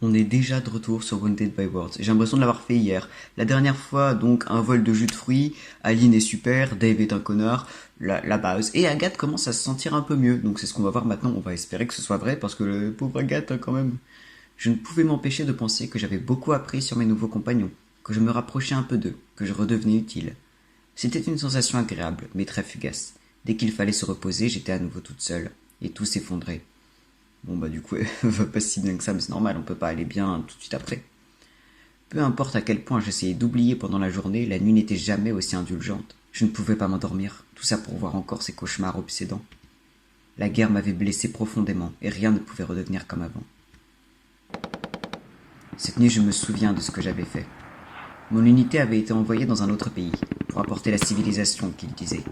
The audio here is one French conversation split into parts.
On est déjà de retour sur Wounded by Words. J'ai l'impression de l'avoir fait hier. La dernière fois, donc, un vol de jus de fruits. Aline est super, Dave est un connard. La base. Et Agathe commence à se sentir un peu mieux. Donc c'est ce qu'on va voir maintenant. On va espérer que ce soit vrai parce que le pauvre Agathe, hein, quand même. Je ne pouvais m'empêcher de penser que j'avais beaucoup appris sur mes nouveaux compagnons, que je me rapprochais un peu d'eux, que je redevenais utile. C'était une sensation agréable, mais très fugace. Dès qu'il fallait se reposer, j'étais à nouveau toute seule, et tout s'effondrait. Bon bah du coup, elle va pas si bien que ça, mais c'est normal, on peut pas aller bien tout de suite après. Peu importe à quel point j'essayais d'oublier pendant la journée, la nuit n'était jamais aussi indulgente. Je ne pouvais pas m'endormir, tout ça pour voir encore ces cauchemars obsédants. La guerre m'avait blessé profondément, et rien ne pouvait redevenir comme avant. Cette nuit, je me souviens de ce que j'avais fait. Mon unité avait été envoyée dans un autre pays, pour apporter la civilisation, qu'il disait.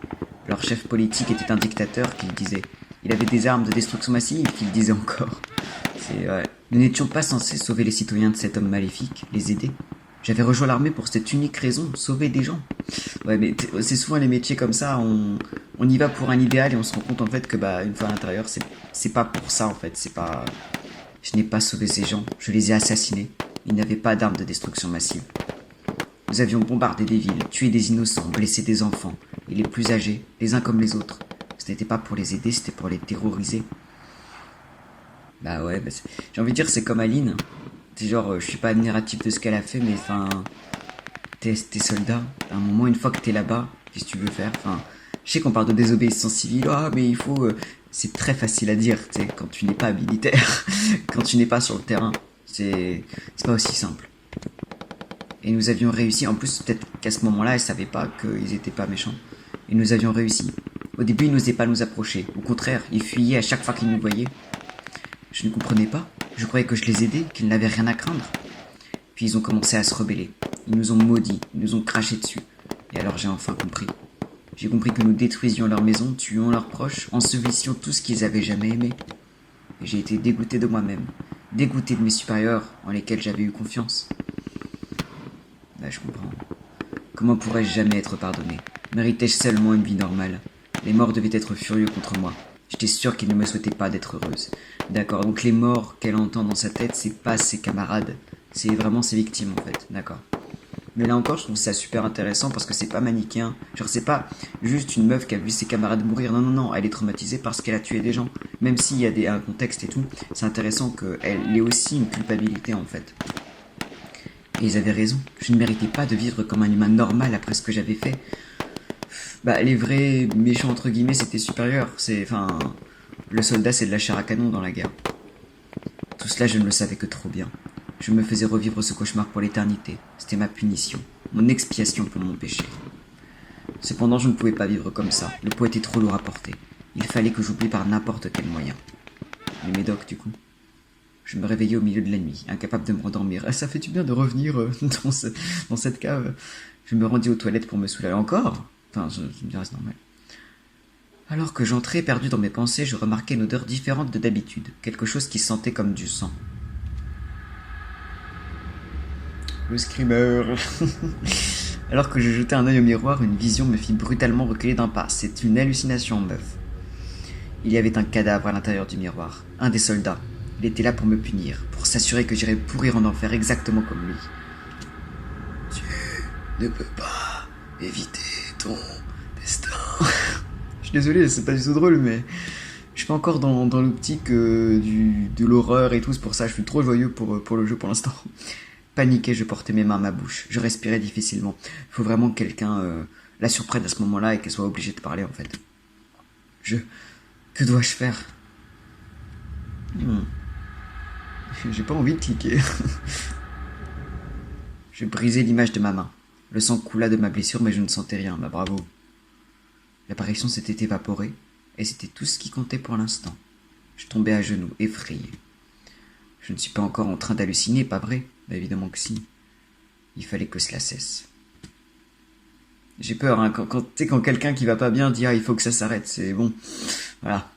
Leur chef politique était un dictateur, qu'il disait. Il avait des armes de destruction massive, qu'il disait encore. Nous n'étions pas censés sauver les citoyens de cet homme maléfique, les aider. J'avais rejoint l'armée pour cette unique raison, sauver des gens. Ouais, mais c'est souvent les métiers comme ça, on y va pour un idéal et on se rend compte en fait que bah une fois à l'intérieur, c'est pas pour ça en fait, c'est pas. Je n'ai pas sauvé ces gens, je les ai assassinés. Ils n'avaient pas d'armes de destruction massive. Nous avions bombardé des villes, tué des innocents, blessé des enfants, et les plus âgés, les uns comme les autres. Ce n'était pas pour les aider, c'était pour les terroriser. Bah ouais, j'ai envie de dire c'est comme Aline. C'est genre, je suis pas admiratif de ce qu'elle a fait, mais enfin, t'es soldat. À un moment, une fois que t'es là-bas, qu'est-ce que tu veux faire? Enfin, je sais qu'on parle de désobéissance civile, ah mais il faut. C'est très facile à dire, tu sais, quand tu n'es pas militaire, quand tu n'es pas sur le terrain. C'est pas aussi simple. Et nous avions réussi, en plus peut-être qu'à ce moment-là, elle savait pas qu'ils étaient pas méchants. Et nous avions réussi. Au début, ils n'osaient pas nous approcher. Au contraire, ils fuyaient à chaque fois qu'ils nous voyaient. Je ne comprenais pas. Je croyais que je les aidais, qu'ils n'avaient rien à craindre. Puis ils ont commencé à se rebeller. Ils nous ont maudits, ils nous ont craché dessus. Et alors j'ai enfin compris. J'ai compris que nous détruisions leurs maisons, tuions leurs proches, ensevelissions tout ce qu'ils avaient jamais aimé. Et j'ai été dégoûté de moi-même, dégoûté de mes supérieurs en lesquels j'avais eu confiance. Bah je comprends. Comment pourrais-je jamais être pardonné? Méritais-je seulement une vie normale? Les morts devaient être furieux contre moi. J'étais sûr qu'ils ne me souhaitaient pas d'être heureuse. D'accord, donc les morts qu'elle entend dans sa tête, c'est pas ses camarades. C'est vraiment ses victimes en fait, d'accord. Mais là encore, je trouve ça super intéressant parce que c'est pas manichéen. Genre, c'est pas juste une meuf qui a vu ses camarades mourir. Non, non, non, elle est traumatisée parce qu'elle a tué des gens. Même s'il y a un contexte et tout, c'est intéressant qu'elle ait aussi une culpabilité en fait. Et ils avaient raison. Je ne méritais pas de vivre comme un humain normal après ce que j'avais fait. Bah, les vrais méchants entre guillemets, c'était supérieur. Le soldat, c'est de la chair à canon dans la guerre. Tout cela, je ne le savais que trop bien. Je me faisais revivre ce cauchemar pour l'éternité. C'était ma punition, mon expiation pour mon péché. Cependant, je ne pouvais pas vivre comme ça. Le poids était trop lourd à porter. Il fallait que j'oublie par n'importe quel moyen. Les médocs, du coup. Je me réveillais au milieu de la nuit, incapable de me rendormir. Ah, ça fait du bien de revenir dans cette cave. Je me rendis aux toilettes pour me soulager encore. Enfin, je me dirais c'est normal. Alors que j'entrais perdu dans mes pensées, je remarquais une odeur différente de d'habitude. Quelque chose qui sentait comme du sang. Le screamer. Alors que je jetais un œil au miroir, une vision me fit brutalement reculer d'un pas. C'est une hallucination, meuf. Il y avait un cadavre à l'intérieur du miroir. Un des soldats. Il était là pour me punir, pour s'assurer que j'irais pourrir en enfer exactement comme lui. Tu ne peux pas éviter ton destin. Je suis désolé, c'est pas du tout drôle, mais je suis pas encore dans l'optique de l'horreur et tout. C'est pour ça que je suis trop joyeux pour le jeu pour l'instant. Paniqué, je portais mes mains à ma bouche. Je respirais difficilement. Il faut vraiment que quelqu'un la surprenne à ce moment-là et qu'elle soit obligée de parler en fait. Que dois-je faire? J'ai pas envie de cliquer. Je brisai l'image de ma main. Le sang coula de ma blessure, mais je ne sentais rien. Bah bravo. L'apparition s'était évaporée, et c'était tout ce qui comptait pour l'instant. Je tombais à genoux, effrayé. Je ne suis pas encore en train d'halluciner, pas vrai? Bah évidemment que si. Il fallait que cela cesse. J'ai peur, hein, quand quelqu'un qui va pas bien dit « Ah, il faut que ça s'arrête », c'est bon. Voilà.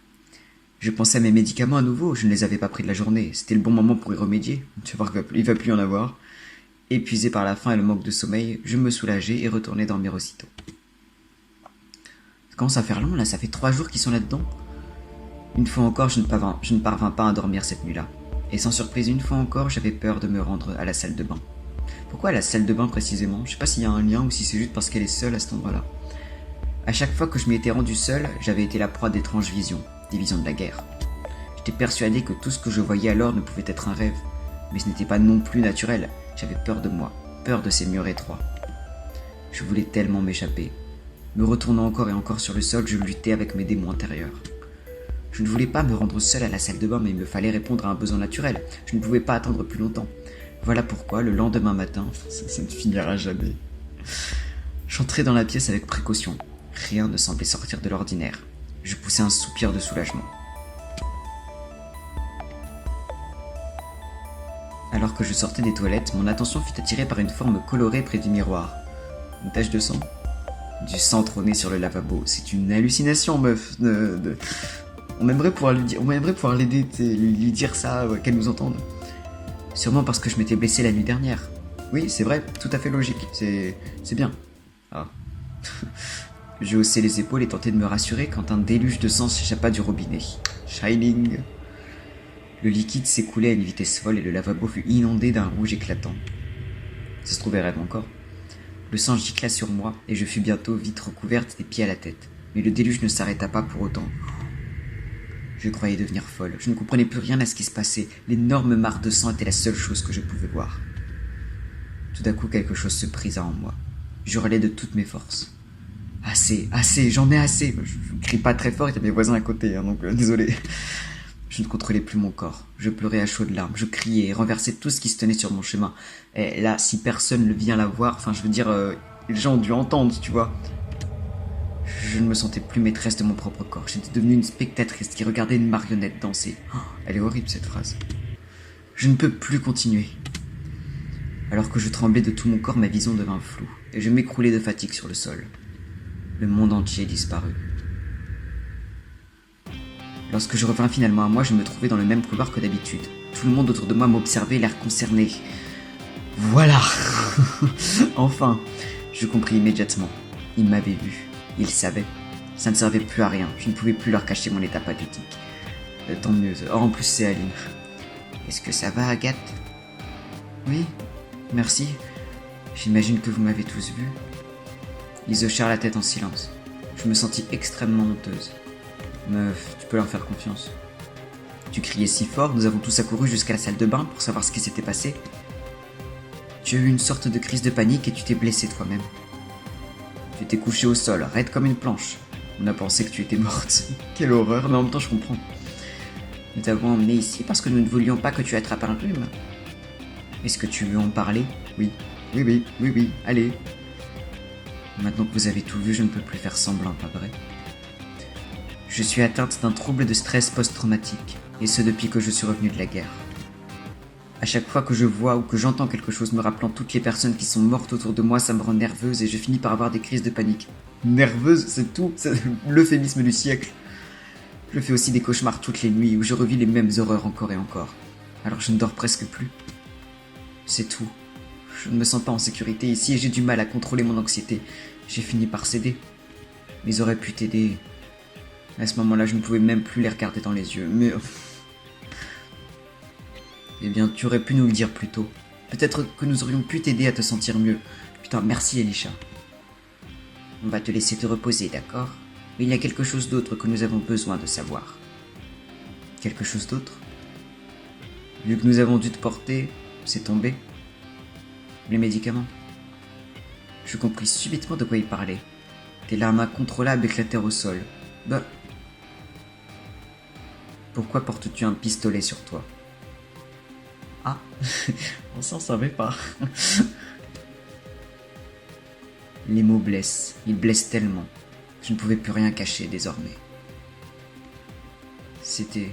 Je pensais à mes médicaments à nouveau, je ne les avais pas pris de la journée. C'était le bon moment pour y remédier. Tu vas voir qu'il va plus y en avoir. Épuisé par la faim et le manque de sommeil, je me soulageai et retournai dormir aussitôt. Ça commence à faire long, là, ça fait 3 jours qu'ils sont là-dedans. Une fois encore, je ne parvins pas à dormir cette nuit-là. Et sans surprise, une fois encore, j'avais peur de me rendre à la salle de bain. Pourquoi à la salle de bain précisément? Je sais pas s'il y a un lien ou si c'est juste parce qu'elle est seule à cet endroit-là. À chaque fois que je m'y étais rendu seul, j'avais été la proie d'étranges visions, des visions de la guerre. J'étais persuadé que tout ce que je voyais alors ne pouvait être un rêve, mais ce n'était pas non plus naturel. J'avais peur de moi, peur de ces murs étroits. Je voulais tellement m'échapper. Me retournant encore et encore sur le sol, je luttais avec mes démons intérieurs. Je ne voulais pas me rendre seul à la salle de bain, mais il me fallait répondre à un besoin naturel. Je ne pouvais pas attendre plus longtemps. Voilà pourquoi, le lendemain matin, ça ne finira jamais. J'entrai dans la pièce avec précaution. Rien ne semblait sortir de l'ordinaire. Je poussai un soupir de soulagement. Alors que je sortais des toilettes, mon attention fut attirée par une forme colorée près du miroir. Une tache de sang? Du sang trônait sur le lavabo. C'est une hallucination, meuf. On aimerait pouvoir l'aider, lui dire ça, qu'elle nous entende. Sûrement parce que je m'étais blessé la nuit dernière. Oui, c'est vrai, tout à fait logique. C'est bien. Ah. Je haussai les épaules et tentai de me rassurer quand un déluge de sang s'échappa du robinet. Shining. Le liquide s'écoulait à une vitesse folle et le lavabo fut inondé d'un rouge éclatant. Ça se trouvait rêve encore. Le sang gicla sur moi et je fus bientôt vite recouverte des pieds à la tête. Mais le déluge ne s'arrêta pas pour autant. Je croyais devenir folle. Je ne comprenais plus rien à ce qui se passait. L'énorme mare de sang était la seule chose que je pouvais voir. Tout d'un coup, quelque chose se brisa en moi. J'hurlais de toutes mes forces. Assez, j'en ai assez. Je ne crie pas très fort, il y a mes voisins à côté, donc désolé. Je ne contrôlais plus mon corps. Je pleurais à chaudes larmes, je criais et renversais tout ce qui se tenait sur mon chemin. Et là, si personne ne vient la voir, les gens ont dû entendre, tu vois. Je ne me sentais plus maîtresse de mon propre corps. J'étais devenue une spectatrice qui regardait une marionnette danser. Oh, elle est horrible cette phrase. Je ne peux plus continuer. Alors que je tremblais de tout mon corps, ma vision devint floue, et je m'écroulais de fatigue sur le sol. Le monde entier disparut. Lorsque je revins finalement à moi, je me trouvais dans le même couloir que d'habitude. Tout le monde autour de moi m'observait, l'air concerné. Voilà. Enfin, je compris immédiatement. Ils m'avaient vu. Ils savaient. Ça ne servait plus à rien. Je ne pouvais plus leur cacher mon état pathétique. Tant mieux. Oh, en plus, c'est Aline. Est-ce que ça va, Agathe? Oui, merci. J'imagine que vous m'avez tous vu. Ils hochèrent la tête en silence. Je me sentis extrêmement honteuse. Meuf, tu peux leur faire confiance. Tu criais si fort, nous avons tous accouru jusqu'à la salle de bain pour savoir ce qui s'était passé. Tu as eu une sorte de crise de panique et tu t'es blessée toi-même. Tu t'es couchée au sol, raide comme une planche. On a pensé que tu étais morte. Quelle horreur, mais en même temps je comprends. Nous t'avons emmené ici parce que nous ne voulions pas que tu attrapes un rhume. Est-ce que tu veux en parler? Oui, allez. Maintenant que vous avez tout vu, je ne peux plus faire semblant, pas vrai? Je suis atteinte d'un trouble de stress post-traumatique, et ce depuis que je suis revenue de la guerre. À chaque fois que je vois ou que j'entends quelque chose me rappelant toutes les personnes qui sont mortes autour de moi, ça me rend nerveuse et je finis par avoir des crises de panique. Nerveuse, c'est tout, c'est l'euphémisme du siècle. Je fais aussi des cauchemars toutes les nuits où je revis les mêmes horreurs encore et encore. Alors je ne dors presque plus. C'est tout. Je ne me sens pas en sécurité ici et j'ai du mal à contrôler mon anxiété. J'ai fini par céder. Ils auraient pu t'aider. À ce moment-là, je ne pouvais même plus les regarder dans les yeux, mais... Eh bien, tu aurais pu nous le dire plus tôt. Peut-être que nous aurions pu t'aider à te sentir mieux. Putain, merci Elisha. On va te laisser te reposer, d'accord? Mais il y a quelque chose d'autre que nous avons besoin de savoir. Quelque chose d'autre? Vu que nous avons dû te porter, c'est tombé. Les médicaments. Je compris subitement de quoi il parlait. Des larmes incontrôlables éclatèrent au sol. Bah... Pourquoi portes-tu un pistolet sur toi? Ah, on s'en savait pas. Les mots blessent, ils blessent tellement. Je ne pouvais plus rien cacher désormais. C'était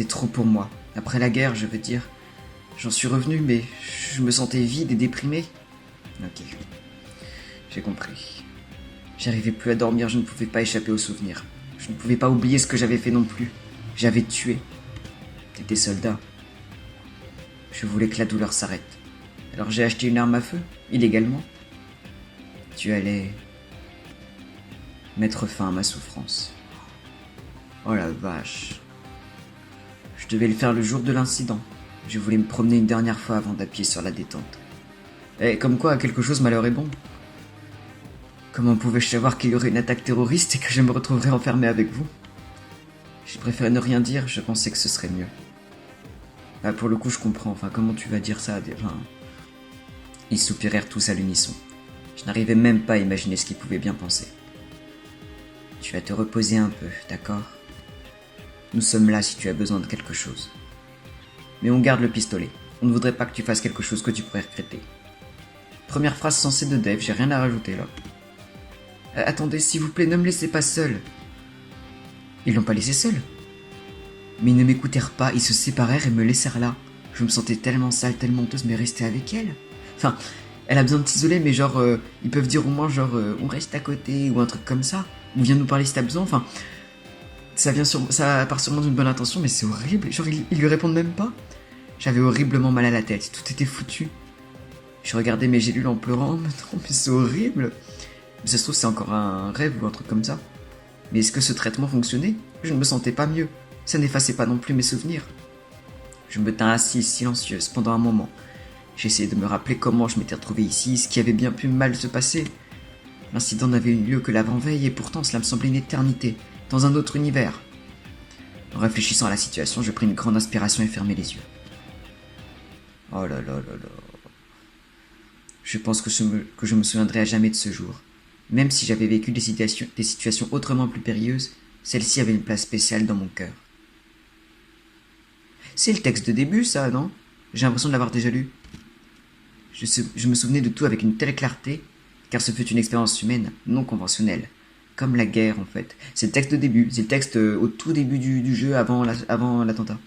trop pour moi. Après la guerre, je veux dire. J'en suis revenu, mais je me sentais vide et déprimé. Ok, j'ai compris. J'arrivais plus à dormir, je ne pouvais pas échapper aux souvenirs. Je ne pouvais pas oublier ce que j'avais fait non plus. J'avais tué. Des soldats. Je voulais que la douleur s'arrête. Alors j'ai acheté une arme à feu, illégalement. Tu allais mettre fin à ma souffrance. Oh la vache. Je devais le faire le jour de l'incident. Je voulais me promener une dernière fois avant d'appuyer sur la détente. Et comme quoi, à quelque chose, malheur est bon. Comment pouvais-je savoir qu'il y aurait une attaque terroriste et que je me retrouverais enfermé avec vous? J'ai préféré ne rien dire, je pensais que ce serait mieux. Ah, pour le coup, je comprends. Enfin, comment tu vas dire ça? Enfin... Ils soupirèrent tous à l'unisson. Je n'arrivais même pas à imaginer ce qu'ils pouvaient bien penser. Tu vas te reposer un peu, d'accord? Nous sommes là si tu as besoin de quelque chose. Mais on garde le pistolet. On ne voudrait pas que tu fasses quelque chose que tu pourrais regretter. Première phrase sensée de Dave, j'ai rien à rajouter là. Attendez, s'il vous plaît, ne me laissez pas seul. Ils l'ont pas laissé seul. Mais ils ne m'écoutèrent pas, ils se séparèrent et me laissèrent là. Je me sentais tellement sale, tellement honteuse, mais rester avec elle. Enfin, elle a besoin de s'isoler, mais genre, ils peuvent dire au moins genre, on reste à côté, ou un truc comme ça. Ou viens nous parler si t'as besoin, enfin... Ça part sûrement d'une bonne intention, mais c'est horrible. Genre, ils lui répondent même pas. J'avais horriblement mal à la tête, tout était foutu. Je regardais mes gélules en pleurant, mais non, mais c'est horrible. Mais ça se trouve, c'est encore un rêve ou un truc comme ça. Mais est-ce que ce traitement fonctionnait? Je ne me sentais pas mieux. Ça n'effaçait pas non plus mes souvenirs. Je me tins assise, silencieuse, pendant un moment. J'essayais de me rappeler comment je m'étais retrouvée ici, ce qui avait bien pu mal se passer. L'incident n'avait eu lieu que l'avant-veille et pourtant cela me semblait une éternité, dans un autre univers. En réfléchissant à la situation, je pris une grande inspiration et fermai les yeux. Oh là là là là. Je pense que je me souviendrai à jamais de ce jour. Même si j'avais vécu des situations autrement plus périlleuses, celle-ci avait une place spéciale dans mon cœur. C'est le texte de début, ça, non? J'ai l'impression de l'avoir déjà lu. Je me souvenais de tout avec une telle clarté, car ce fut une expérience humaine, non conventionnelle. Comme la guerre, en fait. C'est le texte de début, c'est le texte au tout début du jeu, avant l'attentat.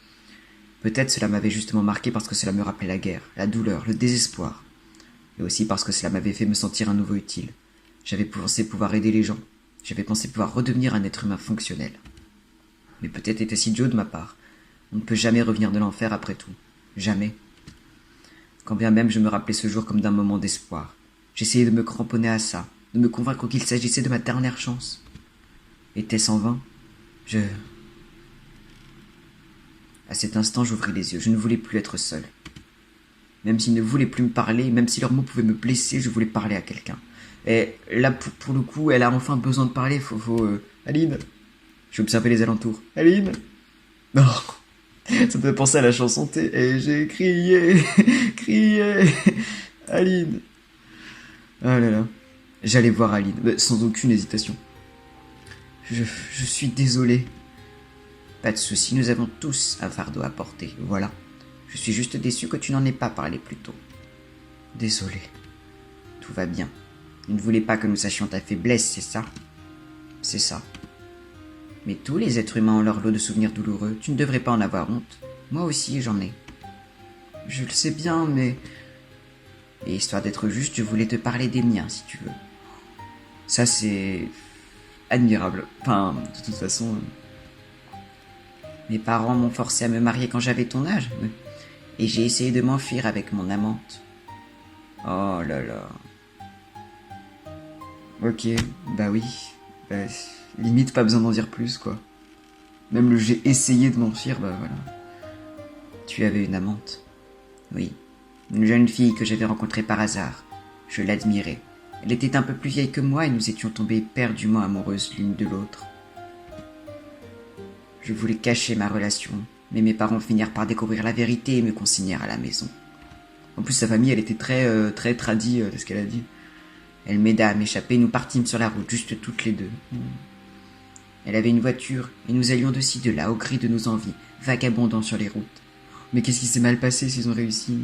Peut-être cela m'avait justement marqué parce que cela me rappelait la guerre, la douleur, le désespoir. Et aussi parce que cela m'avait fait me sentir à nouveau utile. J'avais pensé pouvoir aider les gens. J'avais pensé pouvoir redevenir un être humain fonctionnel. Mais peut-être était-ce idiot de ma part. On ne peut jamais revenir de l'enfer après tout. Jamais. Quand bien même je me rappelais ce jour comme d'un moment d'espoir. J'essayais de me cramponner à ça, de me convaincre qu'il s'agissait de ma dernière chance. Était-ce en vain? À cet instant, j'ouvris les yeux. Je ne voulais plus être seul. Même s'ils ne voulaient plus me parler, même si leurs mots pouvaient me blesser, je voulais parler à quelqu'un. Et là, pour le coup, elle a enfin besoin de parler. Aline. J'ai observé les alentours. Aline. Non. Ça me fait penser à la chanson et j'ai crié, crié. Aline. Ah là là. J'allais voir Aline, sans aucune hésitation. Je suis désolé. Pas de souci, nous avons tous un fardeau à porter, voilà. Je suis juste déçu que tu n'en aies pas parlé plus tôt. Désolé. Tout va bien. Tu ne voulais pas que nous sachions ta faiblesse, c'est ça? C'est ça. Mais tous les êtres humains ont leur lot de souvenirs douloureux. Tu ne devrais pas en avoir honte. Moi aussi, j'en ai. Je le sais bien, mais... Et histoire d'être juste, je voulais te parler des miens, si tu veux. Ça, c'est... admirable. Enfin, de toute façon... Mes parents m'ont forcé à me marier quand j'avais ton âge. Et j'ai essayé de m'enfuir avec mon amante. Oh là là. Ok, bah oui. Limite pas besoin d'en dire plus, quoi. Même le j'ai essayé de m'enfuir, bah voilà. Tu avais une amante. Oui. Une jeune fille que j'avais rencontrée par hasard. Je l'admirais. Elle était un peu plus vieille que moi et nous étions tombées éperdument amoureuses l'une de l'autre. Je voulais cacher ma relation, mais mes parents finirent par découvrir la vérité et me consignèrent à la maison. En plus, sa famille, elle était très tradie de ce qu'elle a dit. Elle m'aida à m'échapper, nous partîmes sur la route, juste toutes les deux. Elle avait une voiture, et nous allions de ci de là, au gré de nos envies, vagabondant sur les routes. Mais qu'est-ce qui s'est mal passé s'ils ont réussi?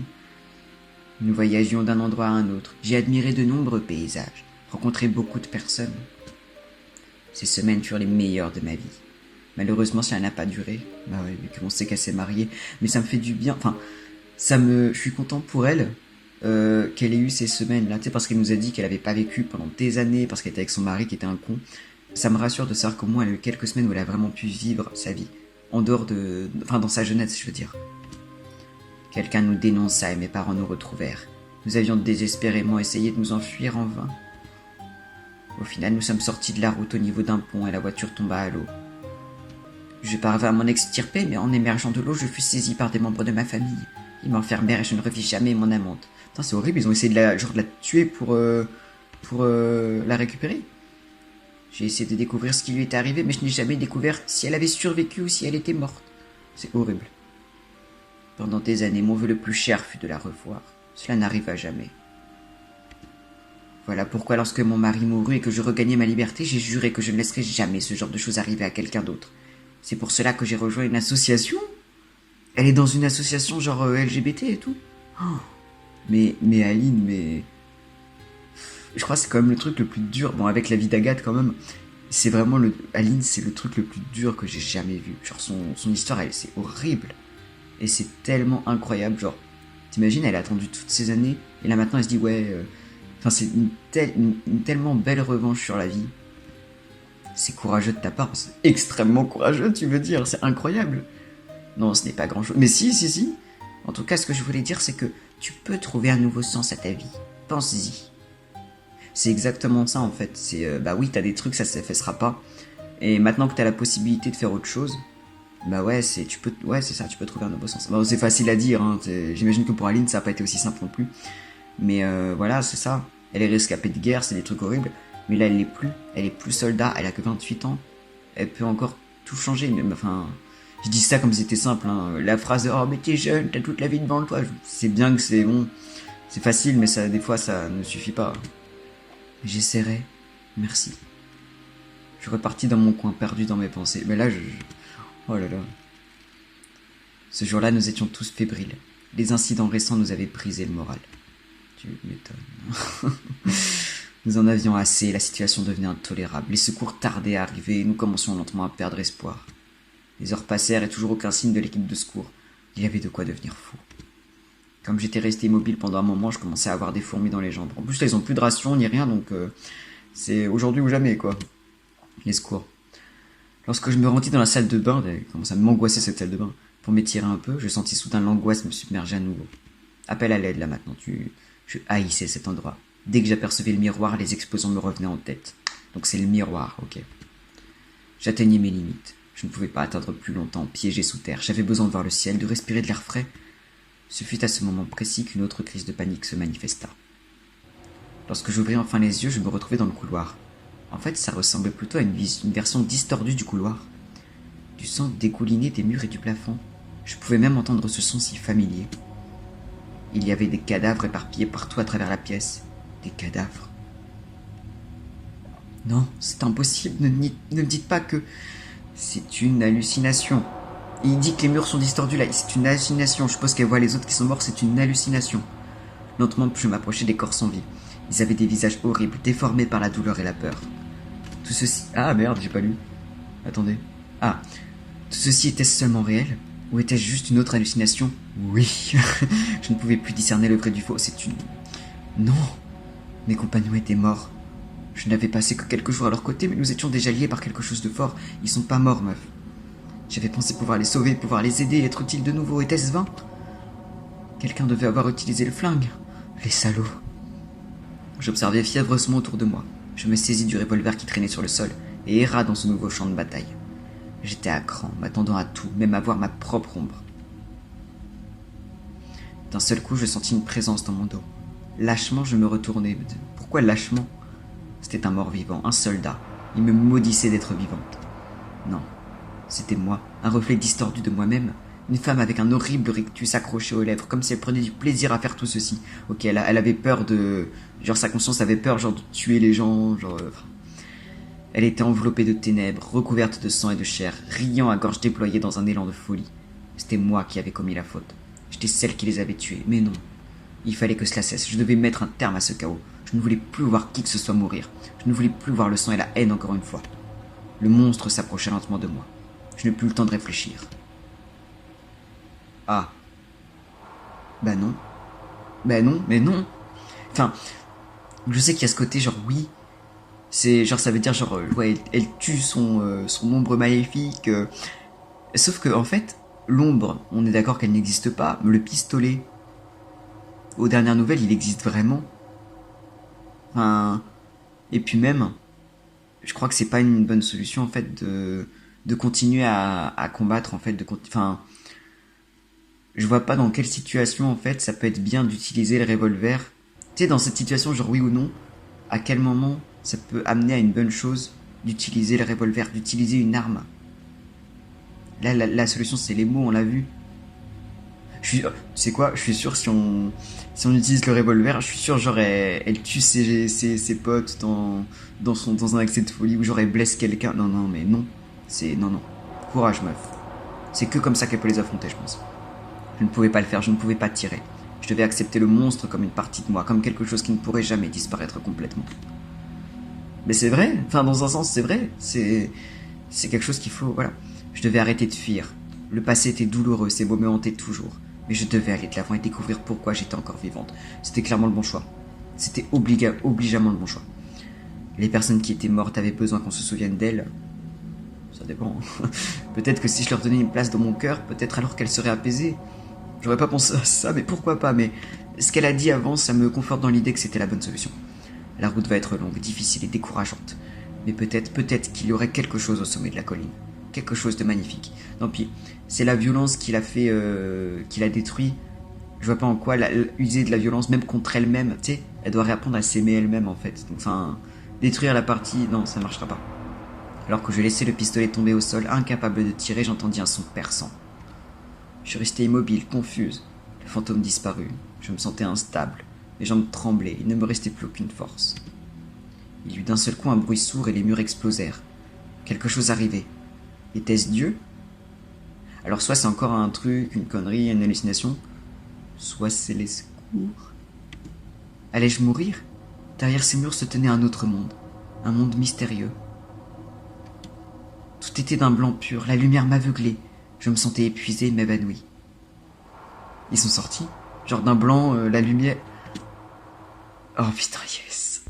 Nous voyagions d'un endroit à un autre. J'ai admiré de nombreux paysages, rencontré beaucoup de personnes. Ces semaines furent les meilleures de ma vie. Malheureusement, ça n'a pas duré. Bah ouais, vu qu'on sait qu'elle s'est mariée. Mais ça me fait du bien. Enfin, je suis content pour elle qu'elle ait eu ces semaines-là. Tu sais, parce qu'elle nous a dit qu'elle avait pas vécu pendant des années, parce qu'elle était avec son mari qui était un con. Ça me rassure de savoir qu'au moins elle a eu quelques semaines où elle a vraiment pu vivre sa vie. En dehors enfin, dans sa jeunesse, je veux dire. Quelqu'un nous dénonça et mes parents nous retrouvèrent. Nous avions désespérément essayé de nous enfuir en vain. Au final, nous sommes sortis de la route au niveau d'un pont et la voiture tomba à l'eau. Je parvins à m'en extirper, mais en émergeant de l'eau, je fus saisi par des membres de ma famille. Ils m'enfermèrent et je ne revis jamais mon amante. Putain, c'est horrible, ils ont essayé de la tuer pour la récupérer. J'ai essayé de découvrir ce qui lui était arrivé, mais je n'ai jamais découvert si elle avait survécu ou si elle était morte. C'est horrible. Pendant des années, mon vœu le plus cher fut de la revoir. Cela n'arriva jamais. Voilà pourquoi lorsque mon mari mourut et que je regagnai ma liberté, j'ai juré que je ne laisserai jamais ce genre de choses arriver à quelqu'un d'autre. C'est pour cela que j'ai rejoint une association. Elle est dans une association genre LGBT et tout. Oh, mais Aline, mais... Je crois que c'est quand même le truc le plus dur. Bon, avec la vie d'Agathe quand même. C'est vraiment le... Aline, c'est le truc le plus dur que j'ai jamais vu. Genre son histoire, c'est horrible. Et c'est tellement incroyable. Genre, t'imagines, elle a attendu toutes ces années. Et là maintenant, elle se dit, ouais... Enfin, c'est une tellement belle revanche sur la vie. C'est courageux de ta part. C'est extrêmement courageux, tu veux dire. C'est incroyable. Non, ce n'est pas grand-chose. Mais si. En tout cas, ce que je voulais dire, c'est que tu peux trouver un nouveau sens à ta vie. Pense-y. C'est exactement ça, en fait. C'est, bah oui, t'as des trucs, ça s'effacera pas. Et maintenant que t'as la possibilité de faire autre chose, bah ouais, c'est ça, tu peux trouver un nouveau sens. Bon, c'est facile à dire, hein. J'imagine que pour Aline, ça n'a pas été aussi simple non plus. Mais voilà, c'est ça. Elle est rescapée de guerre, c'est des trucs horribles. Mais là, elle est plus soldat, elle a que 28 ans. Elle peut encore tout changer. Mais, enfin, je dis ça comme si c'était simple, hein. La phrase de « Oh, mais t'es jeune, t'as toute la vie devant toi », c'est bien que c'est bon. C'est facile, mais ça, des fois, ça ne suffit pas. J'essaierai. Merci. Je repartis dans mon coin, perdu dans mes pensées. Mais là, oh là là. Ce jour-là, nous étions tous fébriles. Les incidents récents nous avaient brisé le moral. Tu m'étonnes. Nous en avions assez, la situation devenait intolérable. Les secours tardaient à arriver et nous commencions lentement à perdre espoir. Les heures passèrent et toujours aucun signe de l'équipe de secours. Il y avait de quoi devenir fou. Comme j'étais resté immobile pendant un moment, je commençais à avoir des fourmis dans les jambes. En plus, là, ils ont plus de ration ni rien, donc c'est aujourd'hui ou jamais, quoi. Les secours. Lorsque je me rendis dans la salle de bain, elle commence à m'angoisser cette salle de bain, pour m'étirer un peu, je sentis soudain l'angoisse me submerger à nouveau. Appel à l'aide, là, maintenant. Je haïssais cet endroit. Dès que j'apercevais le miroir, les explosions me revenaient en tête. Donc c'est le miroir, ok. J'atteignais mes limites. Je ne pouvais pas attendre plus longtemps, piégé sous terre. J'avais besoin de voir le ciel, de respirer de l'air frais. Ce fut à ce moment précis qu'une autre crise de panique se manifesta. Lorsque j'ouvris enfin les yeux, je me retrouvais dans le couloir. En fait, ça ressemblait plutôt à une version distordue du couloir. Du sang dégoulinait des murs et du plafond. Je pouvais même entendre ce son si familier. Il y avait des cadavres éparpillés partout à travers la pièce. Des cadavres. Non, c'est impossible, ne me dites pas que... C'est une hallucination. Il dit que les murs sont distordus là, c'est une hallucination. Je suppose qu'elle voit les autres qui sont morts, c'est une hallucination. Lentement, je m'approchais des corps sans vie. Ils avaient des visages horribles, déformés par la douleur et la peur. Tout ceci... Ah merde, j'ai pas lu. Attendez. Ah, tout ceci était-ce seulement réel? Ou était-ce juste une autre hallucination? Oui. Je ne pouvais plus discerner le vrai du faux, c'est une... Non. Mes compagnons étaient morts. Je n'avais passé que quelques jours à leur côté, mais nous étions déjà liés par quelque chose de fort. Ils sont pas morts, meuf. J'avais pensé pouvoir les sauver, pouvoir les aider, être utile de nouveau. Était-ce vain? Quelqu'un devait avoir utilisé le flingue. Les salauds. J'observais fiévreusement autour de moi. Je me saisis du revolver qui traînait sur le sol et erra dans ce nouveau champ de bataille. J'étais à cran, m'attendant à tout, même à voir ma propre ombre. D'un seul coup, je sentis une présence dans mon dos. Lâchement, je me retournai. Pourquoi lâchement? C'était un mort-vivant, un soldat. Il me maudissait d'être vivante. Non, c'était moi, un reflet distordu de moi-même. Une femme avec un horrible rictus accroché aux lèvres, comme si elle prenait du plaisir à faire tout ceci. Ok, elle avait peur de... Genre, sa conscience avait peur, genre, de tuer les gens, genre... Elle était enveloppée de ténèbres, recouverte de sang et de chair, riant à gorge déployée dans un élan de folie. C'était moi qui avais commis la faute. J'étais celle qui les avait tués, mais non. Il fallait que cela cesse, je devais mettre un terme à ce chaos. Je ne voulais plus voir qui que ce soit mourir. Je ne voulais plus voir le sang et la haine encore une fois. Le monstre s'approchait lentement de moi. Je n'eus plus le temps de réfléchir. Ah. Bah non. Bah non, mais non. Enfin, je sais qu'il y a ce côté genre oui. C'est genre ça veut dire genre ouais, elle tue son ombre maléfique. Sauf que en fait, l'ombre, on est d'accord qu'elle n'existe pas. Le pistolet, aux dernières nouvelles, il existe vraiment. Enfin, et puis même, je crois que c'est pas une bonne solution en fait de continuer à combattre en fait enfin Je vois pas dans quelle situation, en fait, ça peut être bien d'utiliser le revolver. Tu sais, dans cette situation, genre oui ou non, à quel moment ça peut amener à une bonne chose d'utiliser le revolver, d'utiliser une arme. Là, la solution, c'est les mots, on l'a vu. Tu sais quoi, je suis sûr, si on utilise le revolver, je suis sûr, genre, elle tue ses potes dans un accès de folie, ou genre, elle blesse quelqu'un. Non, non, mais non. Non, non. Courage, meuf. C'est que comme ça qu'elle peut les affronter, je pense. Je ne pouvais pas le faire, je ne pouvais pas tirer. Je devais accepter le monstre comme une partie de moi, comme quelque chose qui ne pourrait jamais disparaître complètement. Mais c'est vrai, enfin dans un sens c'est vrai, c'est quelque chose qu'il faut, voilà. Je devais arrêter de fuir. Le passé était douloureux, ces mots me hantaient toujours. Mais je devais aller de l'avant et découvrir pourquoi j'étais encore vivante. C'était clairement le bon choix. C'était obligeamment le bon choix. Les personnes qui étaient mortes avaient besoin qu'on se souvienne d'elles. Ça dépend. Peut-être que si je leur donnais une place dans mon cœur, peut-être alors qu'elles seraient apaisées. J'aurais pas pensé à ça, mais pourquoi pas, mais ce qu'elle a dit avant, ça me conforte dans l'idée que c'était la bonne solution. La route va être longue, difficile et décourageante. Mais peut-être qu'il y aurait quelque chose au sommet de la colline. Quelque chose de magnifique. Tant pis, c'est la violence qui l'a fait, qui l'a détruit. Je vois pas en quoi user de la violence, même contre elle-même, tu sais, elle doit réapprendre à s'aimer elle-même en fait. Donc, enfin, détruire la partie, non, ça marchera pas. Alors que je laissais le pistolet tomber au sol, incapable de tirer, j'entendis un son perçant. Je suis resté immobile, confuse. Le fantôme disparut. Je me sentais instable. Mes jambes tremblaient, il ne me restait plus aucune force. Il y eut d'un seul coup un bruit sourd et les murs explosèrent. Quelque chose arrivait. Était-ce Dieu? Alors soit c'est encore un truc, une connerie, une hallucination, soit c'est les secours. Allais-je mourir? Derrière ces murs se tenait un autre monde, un monde mystérieux. Tout était d'un blanc pur, la lumière m'aveuglait, je me sentais épuisé et m'évanouis. Ils sont sortis, genre d'un blanc, la lumière... Oh putain, yes.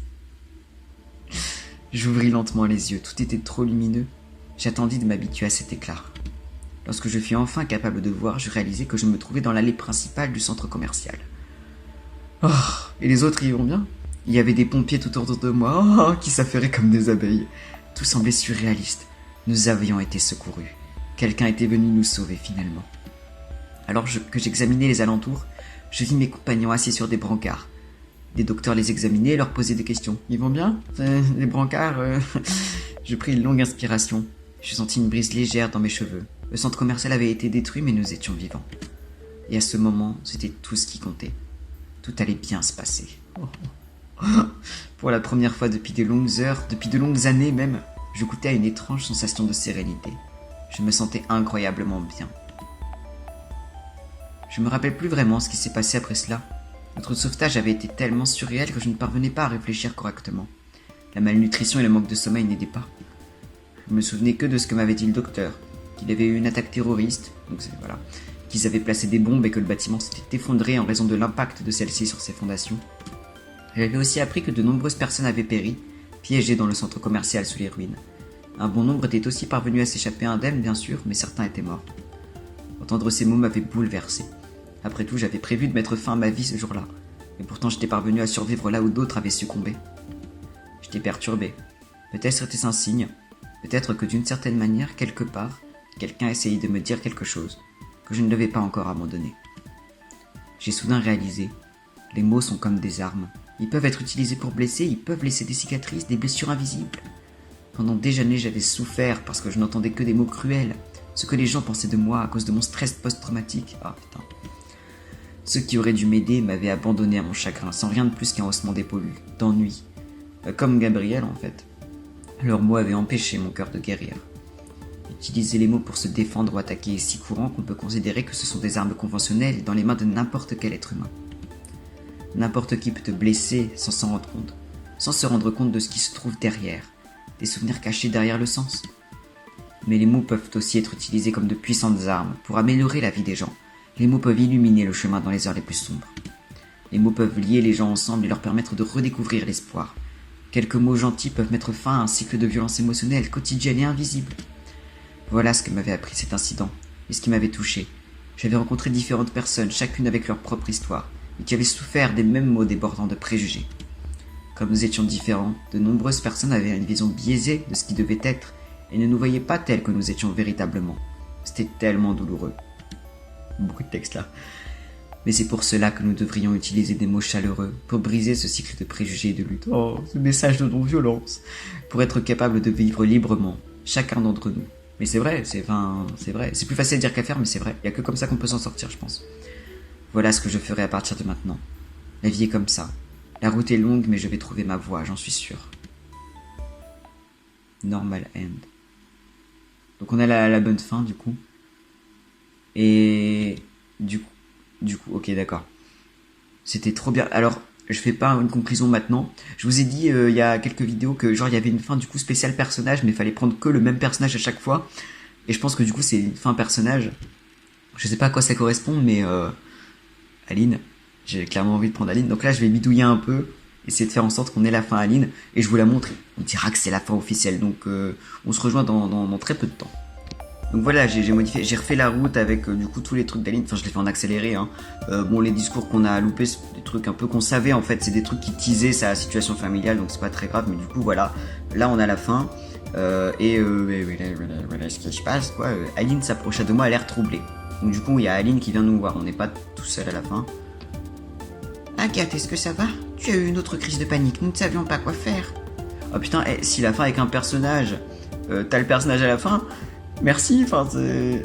J'ouvris lentement les yeux, tout était trop lumineux. J'attendis de m'habituer à cet éclat. Lorsque je fus enfin capable de voir, je réalisai que je me trouvais dans l'allée principale du centre commercial. Oh, et les autres y vont bien? Il y avait des pompiers tout autour de moi, qui s'affairaient comme des abeilles. Tout semblait surréaliste. Nous avions été secourus. Quelqu'un était venu nous sauver finalement. Alors que j'examinais les alentours, je vis mes compagnons assis sur des brancards. Des docteurs les examinaient et leur posaient des questions. Ils vont bien? Les brancards Je pris une longue inspiration. Je sentis une brise légère dans mes cheveux. Le centre commercial avait été détruit, mais nous étions vivants. Et à ce moment, c'était tout ce qui comptait. Tout allait bien se passer. Pour la première fois depuis de longues heures, depuis de longues années même, je goûtais à une étrange sensation de sérénité. Je me sentais incroyablement bien. Je me rappelle plus vraiment ce qui s'est passé après cela. Notre sauvetage avait été tellement surréel que je ne parvenais pas à réfléchir correctement. La malnutrition et le manque de sommeil n'aidaient pas. Je me souvenais que de ce que m'avait dit le docteur, qu'il avait eu une attaque terroriste, voilà, qu'ils avaient placé des bombes et que le bâtiment s'était effondré en raison de l'impact de celle-ci sur ses fondations. J'avais aussi appris que de nombreuses personnes avaient péri, piégées dans le centre commercial sous les ruines. Un bon nombre étaient aussi parvenus à s'échapper indemnes, bien sûr, mais certains étaient morts. Entendre ces mots m'avait bouleversé. Après tout, j'avais prévu de mettre fin à ma vie ce jour-là, et pourtant j'étais parvenu à survivre là où d'autres avaient succombé. J'étais perturbé. Peut-être était-ce un signe, peut-être que d'une certaine manière, quelque part, quelqu'un essayait de me dire quelque chose, que je ne devais pas encore abandonner. J'ai soudain réalisé, les mots sont comme des armes. Ils peuvent être utilisés pour blesser, ils peuvent laisser des cicatrices, des blessures invisibles. Pendant des années, j'avais souffert parce que je n'entendais que des mots cruels, ce que les gens pensaient de moi à cause de mon stress post-traumatique. Ah putain. Ceux qui auraient dû m'aider m'avaient abandonné à mon chagrin, sans rien de plus qu'un haussement d'épaule, d'ennui. Comme Gabriel en fait. Leurs mots avaient empêché mon cœur de guérir. Utiliser les mots pour se défendre ou attaquer est si courant qu'on peut considérer que ce sont des armes conventionnelles dans les mains de n'importe quel être humain. N'importe qui peut te blesser sans s'en rendre compte, sans se rendre compte de ce qui se trouve derrière, des souvenirs cachés derrière le sens. Mais les mots peuvent aussi être utilisés comme de puissantes armes pour améliorer la vie des gens. Les mots peuvent illuminer le chemin dans les heures les plus sombres. Les mots peuvent lier les gens ensemble et leur permettre de redécouvrir l'espoir. Quelques mots gentils peuvent mettre fin à un cycle de violence émotionnelle, quotidienne et invisible. Voilà ce que m'avait appris cet incident, et ce qui m'avait touché. J'avais rencontré différentes personnes, chacune avec leur propre histoire, et qui avaient souffert des mêmes mots débordant de préjugés. Comme nous étions différents, de nombreuses personnes avaient une vision biaisée de ce qui devait être, et ne nous voyaient pas tels que nous étions véritablement. C'était tellement douloureux. Beaucoup de texte là. Mais c'est pour cela que nous devrions utiliser des mots chaleureux, pour briser ce cycle de préjugés et de lutte. Oh, ce message de non-violence. Pour être capable de vivre librement, chacun d'entre nous. Mais c'est vrai, c'est vrai. C'est plus facile à dire qu'à faire, mais c'est vrai. Il n'y a que comme ça qu'on peut s'en sortir, je pense. Voilà ce que je ferai à partir de maintenant. La vie est comme ça. La route est longue, mais je vais trouver ma voie, j'en suis sûr. Normal end. Donc on a la bonne fin, du coup. Et du coup, ok, d'accord. C'était trop bien. Alors, je fais pas une conclusion maintenant. Je vous ai dit il y a quelques vidéos que genre il y avait une fin du coup spéciale personnage, mais il fallait prendre que le même personnage à chaque fois. Et je pense que du coup c'est une fin personnage. Je sais pas à quoi ça correspond, mais Aline, j'ai clairement envie de prendre Aline. Donc là je vais bidouiller un peu, essayer de faire en sorte qu'on ait la fin Aline, et je vous la montre. On dira que c'est la fin officielle. Donc on se rejoint dans très peu de temps. Donc voilà, j'ai modifié, j'ai refait la route avec du coup tous les trucs d'Aline, enfin je l'ai fait en accéléré. Hein. Bon, les discours qu'on a loupés, c'est des trucs un peu qu'on savait en fait, c'est des trucs qui teasaient sa situation familiale, donc c'est pas très grave, mais du coup voilà, là on a la fin. Voilà ce qui se passe, quoi. Aline s'approcha de moi, elle a l'air troublée. Donc du coup il y a Aline qui vient nous voir, on n'est pas tout seul à la fin. Agathe, est-ce que ça va? Tu as eu une autre crise de panique, nous ne savions pas quoi faire. Oh putain, si la fin avec un personnage, t'as le personnage à la fin. Merci, enfin,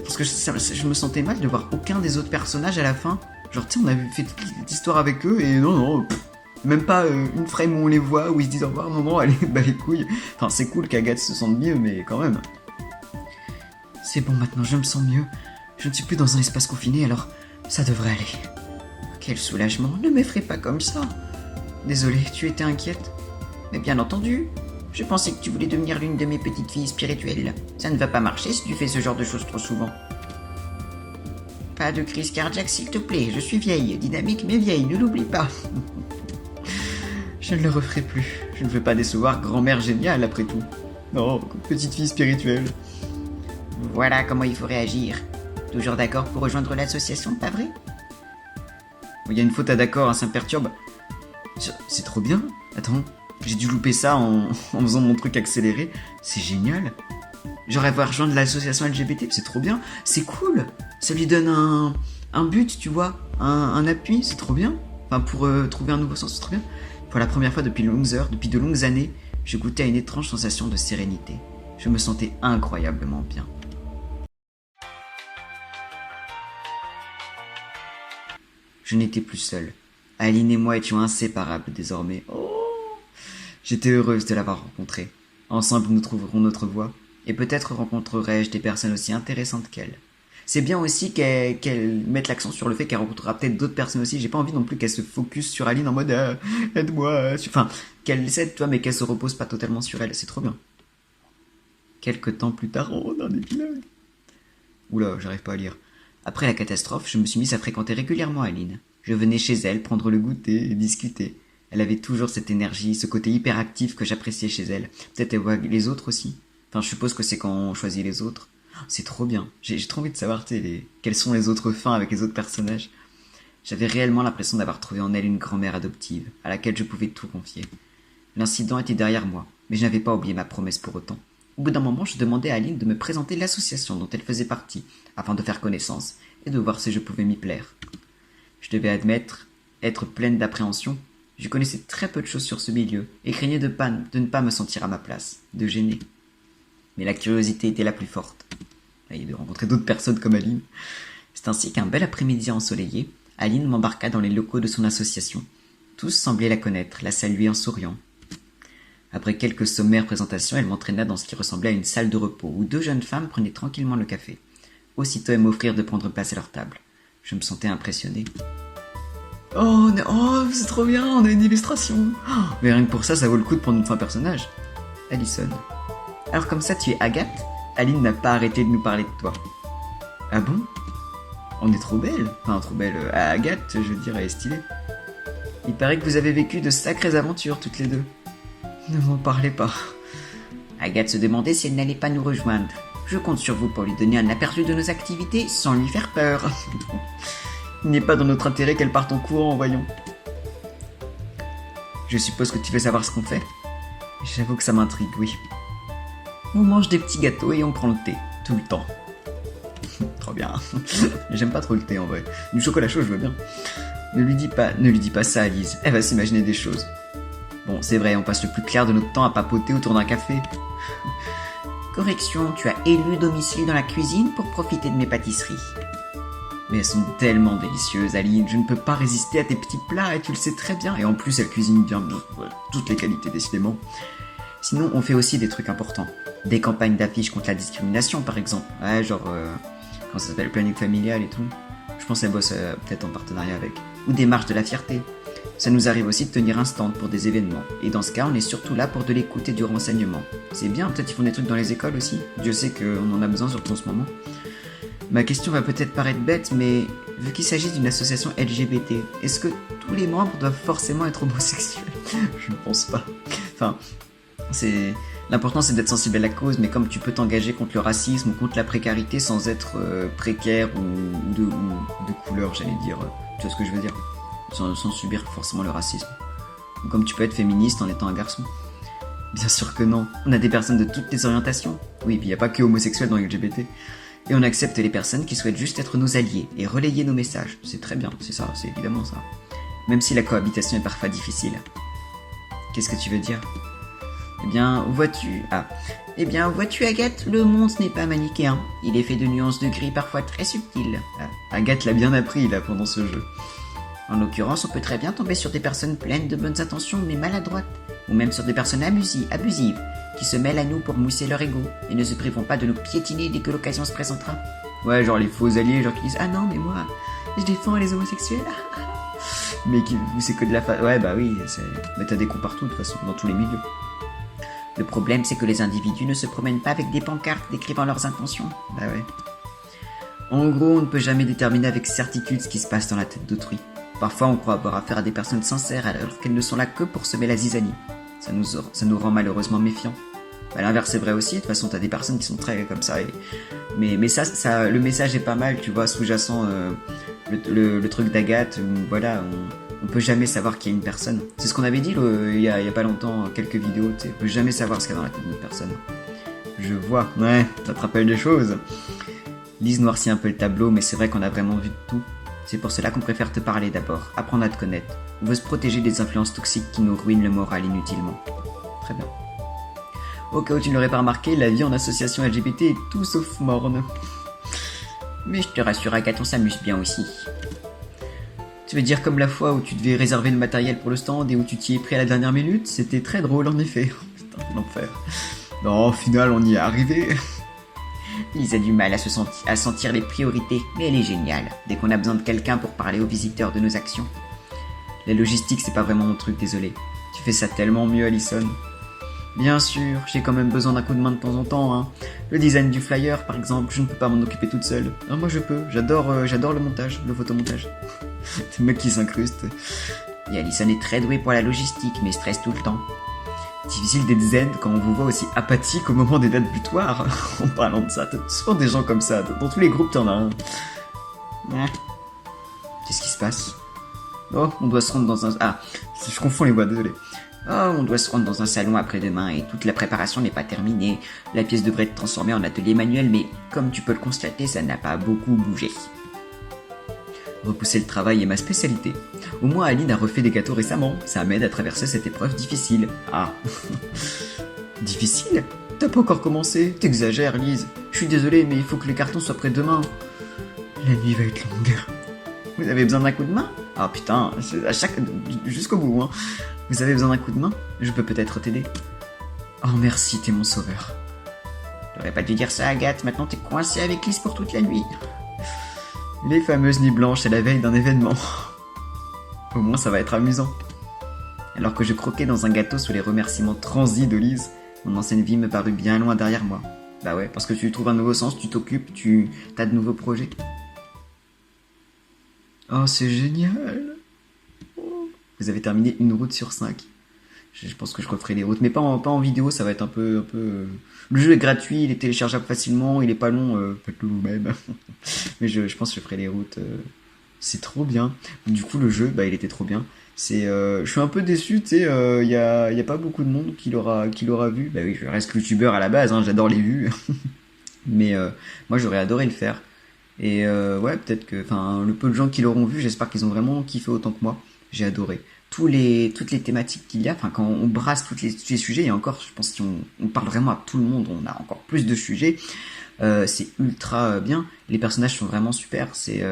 parce que je me sentais mal de voir aucun des autres personnages à la fin. Genre, tu sais, on avait fait toute l'histoire avec eux et non, même pas une frame où on les voit, où ils se disent au revoir, non, allez, bah les couilles. Enfin, c'est cool qu'Agathe se sente mieux, mais quand même. C'est bon, maintenant, je me sens mieux. Je ne suis plus dans un espace confiné, alors ça devrait aller. Quel soulagement, ne m'effraie pas comme ça. Désolé, tu étais inquiète? Mais bien entendu. Je pensais que tu voulais devenir l'une de mes petites filles spirituelles. Ça ne va pas marcher si tu fais ce genre de choses trop souvent. Pas de crise cardiaque, s'il te plaît. Je suis vieille, dynamique mais vieille, ne l'oublie pas. Je ne le referai plus. Je ne veux pas décevoir grand-mère géniale après tout. Non, petite fille spirituelle. Voilà comment il faut réagir. Toujours d'accord pour rejoindre l'association, pas vrai? Il y a une faute à d'accord, hein, ça me perturbe. C'est trop bien. Attends. J'ai dû louper ça en faisant mon truc accéléré. C'est génial. J'aurais voir rejoindre l'association LGBT, c'est trop bien. C'est cool. Ça lui donne un but, tu vois. Un appui, c'est trop bien. Enfin, pour trouver un nouveau sens, c'est trop bien. Pour la première fois depuis de longues heures, depuis de longues années, je goûtais à une étrange sensation de sérénité. Je me sentais incroyablement bien. Je n'étais plus seul. Aline et moi étions inséparables désormais. Oh! J'étais heureuse de l'avoir rencontrée. Ensemble, nous trouverons notre voie, et peut-être rencontrerai-je des personnes aussi intéressantes qu'elle. C'est bien aussi qu'elle mette l'accent sur le fait qu'elle rencontrera peut-être d'autres personnes aussi. J'ai pas envie non plus qu'elle se focus sur Aline en mode aide-moi. Enfin, qu'elle l'aide, toi, mais qu'elle se repose pas totalement sur elle. C'est trop bien. Quelque temps plus tard, on a un épilogue. Oula, j'arrive pas à lire. Après la catastrophe, je me suis mise à fréquenter régulièrement Aline. Je venais chez elle prendre le goûter et discuter. Elle avait toujours cette énergie, ce côté hyperactif que j'appréciais chez elle. Peut-être elle voit les autres aussi. Enfin, je suppose que c'est quand on choisit les autres. C'est trop bien. J'ai trop envie de savoir, quelles sont les autres fins avec les autres personnages. J'avais réellement l'impression d'avoir trouvé en elle une grand-mère adoptive, à laquelle je pouvais tout confier. L'incident était derrière moi, mais je n'avais pas oublié ma promesse pour autant. Au bout d'un moment, je demandais à Aline de me présenter l'association dont elle faisait partie, afin de faire connaissance et de voir si je pouvais m'y plaire. Je devais admettre être pleine d'appréhension. Je connaissais très peu de choses sur ce milieu et craignais de ne pas me sentir à ma place, de gêner. Mais la curiosité était la plus forte. Et de rencontrer d'autres personnes comme Aline. C'est ainsi qu'un bel après-midi ensoleillé, Aline m'embarqua dans les locaux de son association. Tous semblaient la connaître, la saluer en souriant. Après quelques sommaires présentations, elle m'entraîna dans ce qui ressemblait à une salle de repos où deux jeunes femmes prenaient tranquillement le café. Aussitôt, elles m'offrirent de prendre place à leur table. Je me sentais impressionné. Oh, c'est trop bien, on a une illustration. Oh, mais rien que pour ça, ça vaut le coup de prendre une fin personnage. Allison. Alors comme ça, tu es Agathe? Aline n'a pas arrêté de nous parler de toi. Ah bon? On est trop belle. Enfin, trop belle. Agathe, je veux dire, elle est stylée. Il paraît que vous avez vécu de sacrées aventures toutes les deux. Ne m'en parlez pas. Agathe se demandait si elle n'allait pas nous rejoindre. Je compte sur vous pour lui donner un aperçu de nos activités sans lui faire peur. Il n'est pas dans notre intérêt qu'elle parte en courant, voyons. Je suppose que tu veux savoir ce qu'on fait? J'avoue que ça m'intrigue, oui. On mange des petits gâteaux et on prend le thé, tout le temps. Trop trop bien. J'aime pas trop le thé en vrai. Du chocolat chaud, je veux bien. Ne lui dis pas ça, Alice. Elle va s'imaginer des choses. Bon, c'est vrai, on passe le plus clair de notre temps à papoter autour d'un café. Correction, tu as élu domicile dans la cuisine pour profiter de mes pâtisseries. Mais elles sont tellement délicieuses, Aline. Je ne peux pas résister à tes petits plats et tu le sais très bien. Et en plus, elle cuisine bien. Toutes les qualités, décidément. Sinon, on fait aussi des trucs importants. Des campagnes d'affiches contre la discrimination, par exemple. Ouais, genre, quand ça s'appelle planning familial et tout. Je pense qu'elle bosse peut-être en partenariat avec. Ou des marches de la fierté. Ça nous arrive aussi de tenir un stand pour des événements. Et dans ce cas, on est surtout là pour de l'écoute et du renseignement. C'est bien, peut-être qu'ils font des trucs dans les écoles aussi. Dieu sait qu'on en a besoin, surtout en ce moment. Ma question va peut-être paraître bête, mais vu qu'il s'agit d'une association LGBT, est-ce que tous les membres doivent forcément être homosexuels? Je ne pense pas. Enfin, l'important c'est d'être sensible à la cause, mais comme tu peux t'engager contre le racisme ou contre la précarité sans être précaire ou de couleur, j'allais dire. Tu vois ce que je veux dire? Sans subir forcément le racisme. Ou comme tu peux être féministe en étant un garçon. Bien sûr que non. On a des personnes de toutes les orientations. Oui, puis il n'y a pas que homosexuels dans LGBT. Et on accepte les personnes qui souhaitent juste être nos alliés et relayer nos messages. C'est très bien, c'est ça, c'est évidemment ça. Même si la cohabitation est parfois difficile. Qu'est-ce que tu veux dire? Eh bien, vois-tu... Agathe, le monde n'est pas manichéen. Il est fait de nuances de gris parfois très subtiles. Agathe l'a bien appris, là, pendant ce jeu. En l'occurrence, on peut très bien tomber sur des personnes pleines de bonnes intentions mais maladroites. Ou même sur des personnes abusives, qui se mêlent à nous pour mousser leur ego, et ne se priveront pas de nous piétiner dès que l'occasion se présentera. Ouais, genre les faux alliés, genre qui disent « Ah non, mais moi, je défends les homosexuels. » Mais c'est que de la Ouais, bah oui, mais t'as des coups partout, de toute façon, dans tous les milieux. Le problème, c'est que les individus ne se promènent pas avec des pancartes décrivant leurs intentions. Bah ouais. En gros, on ne peut jamais déterminer avec certitude ce qui se passe dans la tête d'autrui. Parfois, on croit avoir affaire à des personnes sincères alors qu'elles ne sont là que pour semer la zizanie. Ça nous rend malheureusement méfiants. Bah, l'inverse est vrai aussi, de toute façon, t'as des personnes qui sont très comme ça. Mais ça, le message est pas mal, tu vois, sous-jacent le truc d'Agathe, où voilà, on peut jamais savoir qui est une personne. C'est ce qu'on avait dit il y a pas longtemps, quelques vidéos, tu sais, on peut jamais savoir ce qu'il y a dans la tête d'une personne. Je vois, ouais, ça te rappelle des choses. Lise noircit un peu le tableau, mais c'est vrai qu'on a vraiment vu de tout. C'est pour cela qu'on préfère te parler d'abord, apprendre à te connaître. On veut se protéger des influences toxiques qui nous ruinent le moral inutilement. Très bien. Au cas où tu ne l'aurais pas remarqué, la vie en association LGBT est tout sauf morne. Mais je te rassure, Agathe, on s'amuse bien aussi. Tu veux dire comme la fois où tu devais réserver le matériel pour le stand et où tu t'y es pris à la dernière minute? C'était très drôle en effet. Putain, l'enfer. Non, au final, on y est arrivé. Lise a du mal à sentir les priorités, mais elle est géniale, dès qu'on a besoin de quelqu'un pour parler aux visiteurs de nos actions. La logistique, c'est pas vraiment mon truc, désolé. Tu fais ça tellement mieux, Alison. Bien sûr, j'ai quand même besoin d'un coup de main de temps en temps, hein. Le design du flyer, par exemple, je ne peux pas m'en occuper toute seule. Ah, moi je peux, j'adore le montage, le photomontage. Le mec qui s'incruste. Et Alison est très douée pour la logistique, mais stresse tout le temps. Difficile d'être zen quand on vous voit aussi apathique au moment des dates butoirs. En parlant de ça, t'as souvent des gens comme ça. Dans tous les groupes, t'en as un. Qu'est-ce qui se passe? Oh, on doit se rendre dans un... Ah, je confonds les voix, désolé. Oh, on doit se rendre dans un salon après-demain et toute la préparation n'est pas terminée. La pièce devrait être transformée en atelier manuel, mais comme tu peux le constater, ça n'a pas beaucoup bougé. Repousser le travail est ma spécialité. Au moins Aline a refait des gâteaux récemment, ça m'aide à traverser cette épreuve difficile. Ah. Difficile? T'as pas encore commencé? T'exagères, Lise. Je suis désolé, mais il faut que les cartons soient prêts demain. La nuit va être longue. Vous avez besoin d'un coup de main? Ah putain, jusqu'au bout, hein. Vous avez besoin d'un coup de main? Je peux peut-être t'aider. Oh merci, t'es mon sauveur. J'aurais pas dû dire ça, Agathe, maintenant t'es coincée avec Lise pour toute la nuit. Les fameuses nuits blanches à la veille d'un événement. Au moins ça va être amusant. Alors que je croquais dans un gâteau sous les remerciements transis de Lise, mon ancienne vie me parut bien loin derrière moi. Bah ouais, parce que tu trouves un nouveau sens, tu t'occupes, t'as de nouveaux projets. Oh, c'est génial. Vous avez terminé une route sur 5. Je pense que je referai les routes, mais pas en vidéo, ça va être un peu... Le jeu est gratuit, il est téléchargeable facilement, il est pas long, faites-le vous-même. Mais je pense que je ferai les routes. C'est trop bien. Du coup, le jeu, bah, il était trop bien. Je suis un peu déçu, tu sais, y a pas beaucoup de monde qui l'aura vu. Bah oui, je reste youtubeur à la base, hein, j'adore les vues. Mais moi, j'aurais adoré le faire. Et ouais, peut-être que, enfin, le peu de gens qui l'auront vu, j'espère qu'ils ont vraiment kiffé autant que moi. J'ai adoré. Toutes les thématiques qu'il y a, enfin, quand on brasse tous les sujets, et encore, je pense que si on parle vraiment à tout le monde, on a encore plus de sujets. C'est ultra bien. Les personnages sont vraiment super. C'est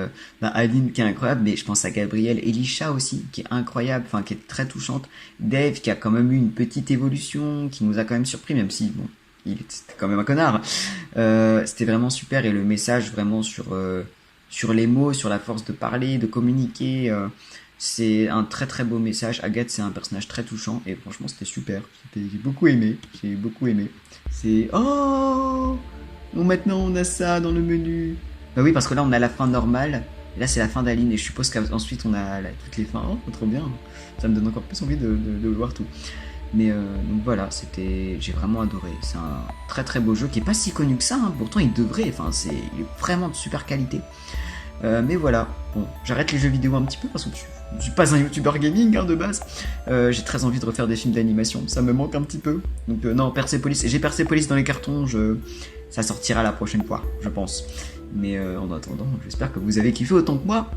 Aline qui est incroyable, mais je pense à Gabrielle, Elisha aussi, qui est incroyable, enfin, qui est très touchante. Dave qui a quand même eu une petite évolution, qui nous a quand même surpris, même si, bon, c'était quand même un connard. C'était vraiment super et le message vraiment sur les mots, sur la force de parler, de communiquer. C'est un très très beau message. Agathe, c'est un personnage très touchant et franchement, c'était super. J'ai beaucoup aimé. J'ai beaucoup aimé. C'est oh, bon, maintenant on a ça dans le menu. Bah oui, parce que là on a la fin normale. Et là c'est la fin d'Aline et je suppose qu'ensuite on a toutes les fins. Oh, trop bien. Ça me donne encore plus envie de voir tout. Mais donc voilà, j'ai vraiment adoré. C'est un très très beau jeu qui est pas si connu que ça. Hein. Pourtant il devrait. Enfin il est vraiment de super qualité. Mais voilà, bon, j'arrête les jeux vidéo un petit peu parce que je suis pas un youtubeur gaming hein, de base. J'ai très envie de refaire des films d'animation, ça me manque un petit peu. Donc non, Persepolis, j'ai Persepolis dans les cartons, ça sortira la prochaine fois, je pense. Mais en attendant, j'espère que vous avez kiffé autant que moi.